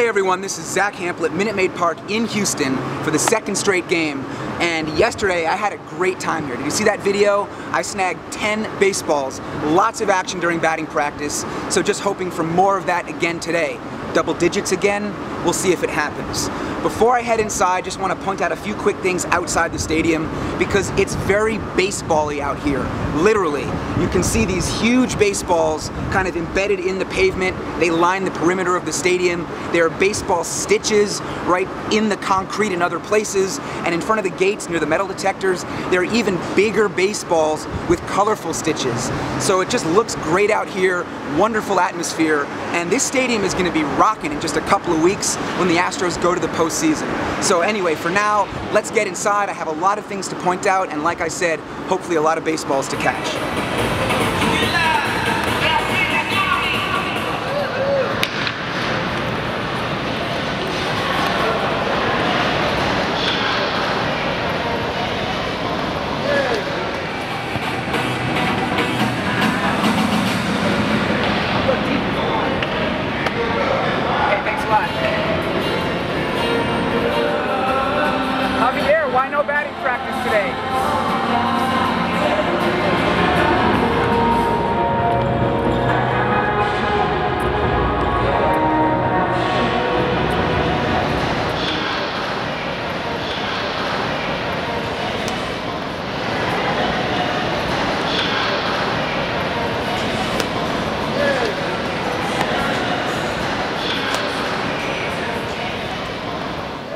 everyone, this is Zack Hample at Maid Park in Houston for the second straight game. And yesterday I had a great time here. Did you see that video? I snagged 10 baseballs, lots of action during batting practice, so just hoping for more of that again today. Double digits again, we'll see if it happens. Before I head inside, just want to point out a few quick things outside the stadium because it's very baseball-y out here, literally. You can see these huge baseballs kind of embedded in the pavement. They line the perimeter of the stadium. There are baseball stitches right in the concrete in other places, and in front of the gates near the metal detectors, there are even bigger baseballs with colorful stitches. So it just looks great out here, wonderful atmosphere, and this stadium is going to be rocking in just a couple of weeks when the Astros go to the postseason. So anyway, for now, let's get inside. I have a lot of things to point out, and like I said, hopefully a lot of baseballs to catch. Why no batting practice today?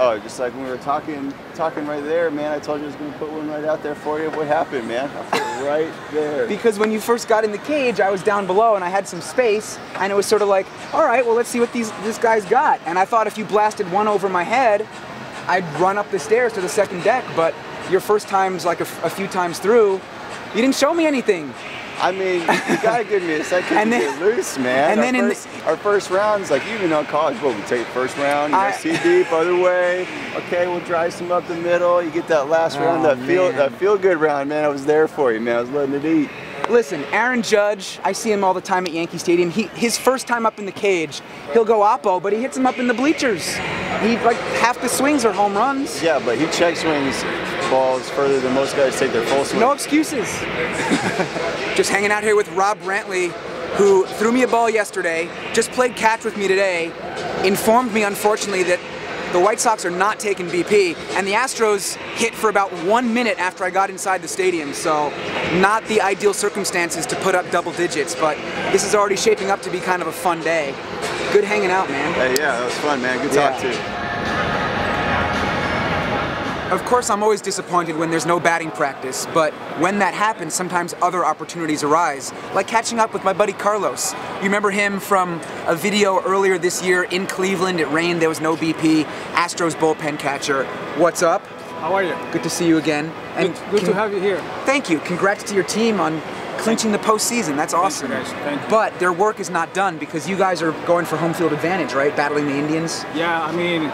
Oh, just like when we were talking right there, man, I told you I was going to put one right out there for you. What happened, man? I put it right there. Because when you first got in the cage, I was down below and I had some space, and it was sort of like, all right, well, let's see what this guy's got. And I thought if you blasted one over my head, I'd run up the stairs to the second deck, but your first time's like a few times through, you didn't show me anything. I mean, you gotta give me a second to get loose, man. And then our first rounds, like even on college, what we take first round, you know, see deep, other way. Okay, we'll drive some up the middle. You get that last round, that feel good round, man. I was there for you, man. I was letting it eat. Listen, Aaron Judge, I see him all the time at Yankee Stadium. His first time up in the cage, he'll go oppo, but he hits him up in the bleachers. Like half the swings are home runs. Yeah, but he check swings balls further than most guys take their full swing. No excuses. Just hanging out here with Rob Brantly, who threw me a ball yesterday, just played catch with me today, informed me, unfortunately, that the White Sox are not taking BP, and the Astros hit for about 1 minute after I got inside the stadium, so not the ideal circumstances to put up double digits, but this is already shaping up to be kind of a fun day. Good hanging out, man. Hey, yeah, that was fun, man. Good talk, too. Of course, I'm always disappointed when there's no batting practice, but when that happens, sometimes other opportunities arise, like catching up with my buddy Carlos. You remember him from a video earlier this year in Cleveland. It rained, there was no BP. Astros bullpen catcher. What's up? How are you? Good to see you again. And good to have you here. Thank you. Congrats to your team on clinching the postseason. That's awesome. Thank you, guys. Thank you. But their work is not done because you guys are going for home field advantage, right? Battling the Indians? Yeah, I mean,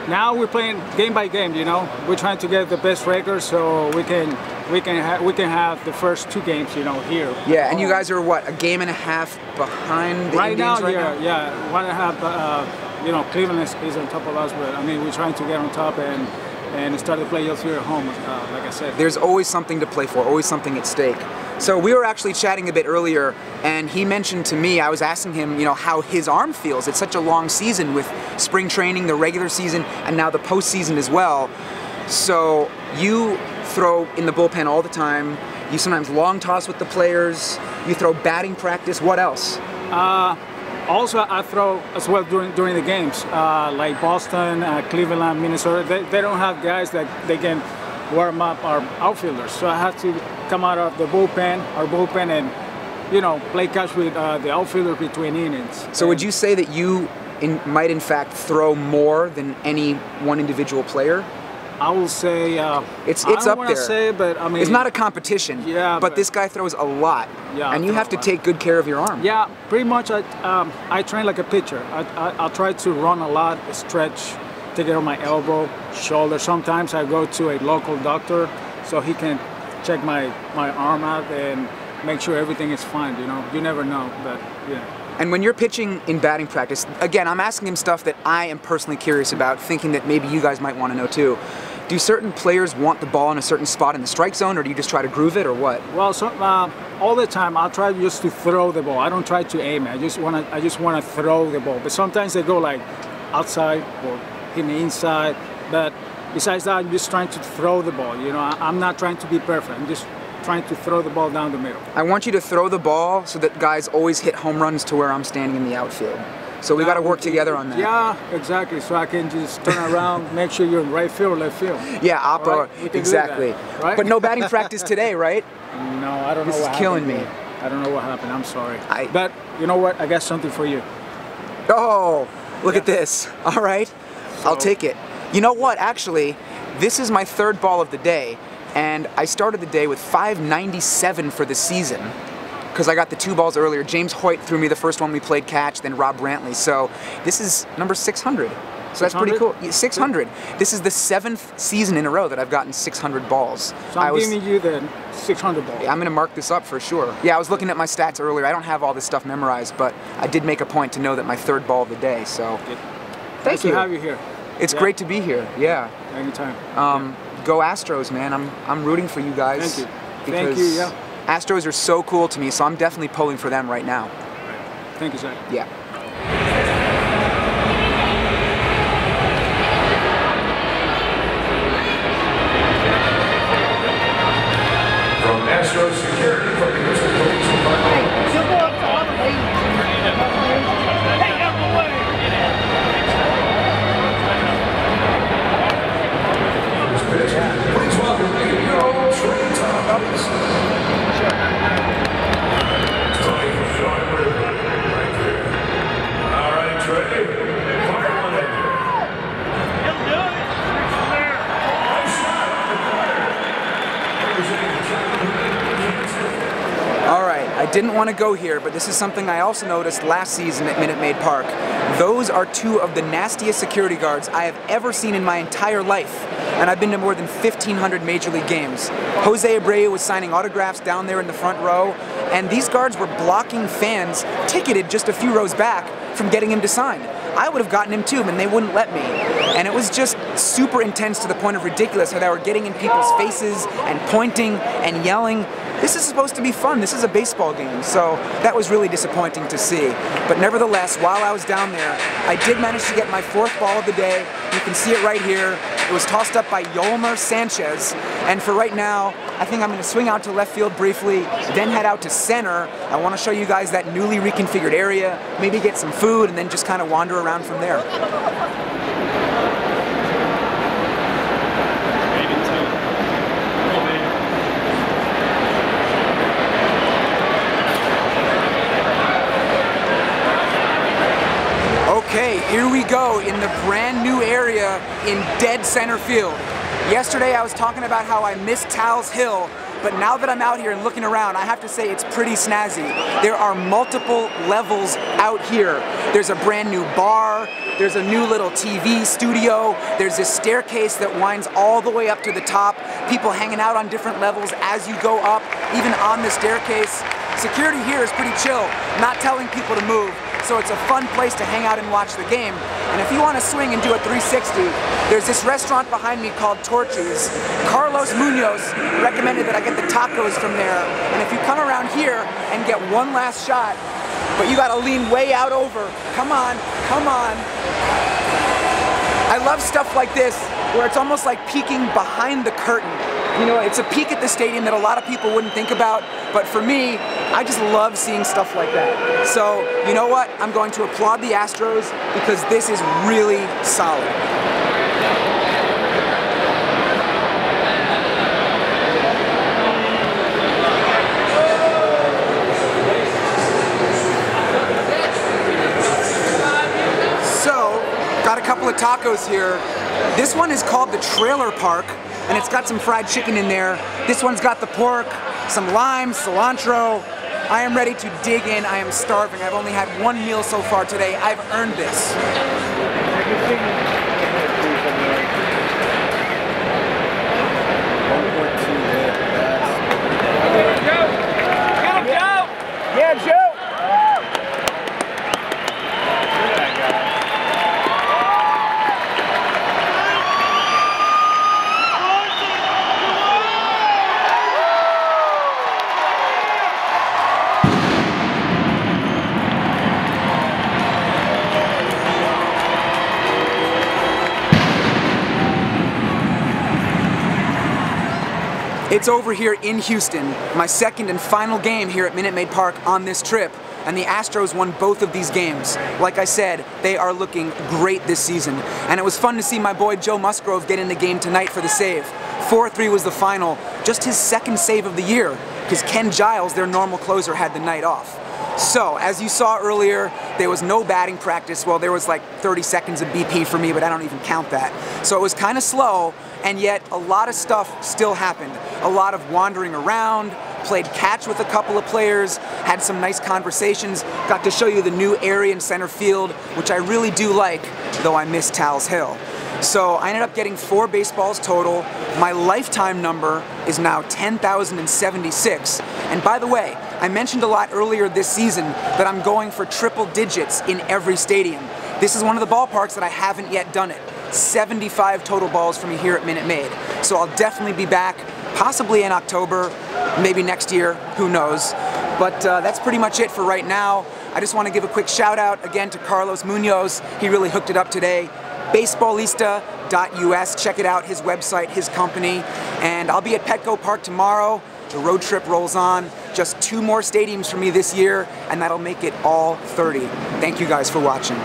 now we're playing game by game, you know. We're trying to get the best record so we can have the first 2 games, you know, here. Yeah, and you guys are what, a game and a half behind the Indians right now? Yeah, 1.5. You know, Cleveland is on top of us, but I mean, we're trying to get on top and start the playoffs here at home, like I said. There's always something to play for, always something at stake. So we were actually chatting a bit earlier, and he mentioned to me, I was asking him, you know, how his arm feels. It's such a long season with spring training, the regular season, and now the postseason as well. So you throw in the bullpen all the time. You sometimes long toss with the players. You throw batting practice. What else? Also, I throw as well during the games, like Boston, Cleveland, Minnesota. They don't have guys that they can warm up our outfielders, so I have to come out of our bullpen, and you know, play catch with the outfielder between innings. So would you say that you might in fact throw more than any one individual player? I will say it's I up don't there. Say, but I mean, it's not a competition. Yeah, but this guy throws a lot. Yeah, and you have to take good care of your arm. Yeah, pretty much. I train like a pitcher. I try to run a lot, stretch, take care of my elbow, shoulder. Sometimes I go to a local doctor so he can check my arm out and make sure everything is fine. You know, you never know, but yeah. And when you're pitching in batting practice, again, I'm asking him stuff that I am personally curious about, thinking that maybe you guys might want to know too. Do certain players want the ball in a certain spot in the strike zone, or do you just try to groove it, or what? Well, so, all the time I'll try just to throw the ball. I don't try to aim it. I just want to throw the ball. But sometimes they go like outside or in the inside. But besides that, I'm just trying to throw the ball. You know, I'm not trying to be perfect. I'm just trying to throw the ball down the middle. I want you to throw the ball so that guys always hit home runs to where I'm standing in the outfield. So we got to work together on that. Yeah, exactly. So I can just turn around, make sure you're in right field or left field. Yeah, oppo, right? Exactly. That, right? But no batting practice today, right? No, I don't know what happened. This is killing me. I don't know what happened. I'm sorry. But you know what? I got something for you. Oh, look at this. All right. So, I'll take it. You know what? Actually, this is my third ball of the day, and I started the day with 597 for the season, because I got the 2 balls earlier. James Hoyt threw me the first one we played catch, then Rob Brantly. So this is number 600. So that's pretty cool. 600. This is the 7th season in a row that I've gotten 600 balls. So I'm giving you the 600 balls. Yeah, I'm going to mark this up for sure. Yeah, I was looking at my stats earlier. I don't have all this stuff memorized, but I did make a point to know that my 3rd ball of the day. So thank nice you. to have you here. It's great to be here. Yeah. Anytime. Go Astros, man. I'm rooting for you guys. Thank you. Thank you. Yeah. Astros are so cool to me, so I'm definitely pulling for them right now. Thank you, Zack. Yeah. From Astros Security for the Houston Police Department. Please welcome 8-year-old Trey Thomas. All right, Trey. Fire on it. He'll do it. Nice shot. All right, I didn't want to go here, but this is something I also noticed last season at Maid Park. Those are 2 of the nastiest security guards I have ever seen in my entire life, and I've been to more than 1,500 Major League games. José Abreu was signing autographs down there in the front row, and these guards were blocking fans, ticketed just a few rows back, from getting him to sign. I would have gotten him too, and they wouldn't let me. And it was just super intense to the point of ridiculous how they were getting in people's faces and pointing and yelling. This is supposed to be fun. This is a baseball game. So that was really disappointing to see. But nevertheless, while I was down there, I did manage to get my 4th ball of the day. You can see it right here. It was tossed up by Yolmer Sanchez. And for right now, I think I'm going to swing out to left field briefly, then head out to center. I want to show you guys that newly reconfigured area, maybe get some food, and then just kind of wander around from there. Okay, here we go in the brand new area in dead center field. Yesterday I was talking about how I missed Tal's Hill, but now that I'm out here and looking around, I have to say it's pretty snazzy. There are multiple levels out here. There's a brand new bar, there's a new little TV studio, there's this staircase that winds all the way up to the top, people hanging out on different levels as you go up, even on the staircase. Security here is pretty chill, not telling people to move. So it's a fun place to hang out and watch the game. And if you want to swing and do a 360, there's this restaurant behind me called Torchy's. Carlos Muñoz recommended that I get the tacos from there. And if you come around here and get one last shot, but you gotta lean way out over. Come on, come on. I love stuff like this, where it's almost like peeking behind the curtain. You know, it's a peek at the stadium that a lot of people wouldn't think about, but for me, I just love seeing stuff like that. So, you know what? I'm going to applaud the Astros because this is really solid. So, got a couple of tacos here. This one is called the Trailer Park, and it's got some fried chicken in there. This one's got the pork, some lime, cilantro. I am ready to dig in. I am starving. I've only had one meal so far today. I've earned this. Yeah, Joe! It's over here in Houston, my second and final game here at Minute Maid Park on this trip, and the Astros won both of these games. Like I said, they are looking great this season, and it was fun to see my boy Joe Musgrove get in the game tonight for the save. 4-3 was the final, just his second save of the year, because Ken Giles, their normal closer, had the night off. So, as you saw earlier, there was no batting practice. Well, there was like 30 seconds of BP for me, but I don't even count that. So it was kind of slow, and yet a lot of stuff still happened. A lot of wandering around, played catch with a couple of players, had some nice conversations, got to show you the new area in center field, which I really do like, though I miss Tal's Hill. So I ended up getting 4 baseballs total. My lifetime number is now 10,076. And by the way, I mentioned a lot earlier this season that I'm going for triple digits in every stadium. This is one of the ballparks that I haven't yet done it. 75 total balls for me here at Minute Maid. So I'll definitely be back, possibly in October, maybe next year, who knows. But that's pretty much it for right now. I just want to give a quick shout out again to Carlos Muñoz. He really hooked it up today. Baseballista.us, check it out, his website, his company. And I'll be at Petco Park tomorrow. The road trip rolls on. Just 2 more stadiums for me this year, and that'll make it all 30. Thank you guys for watching.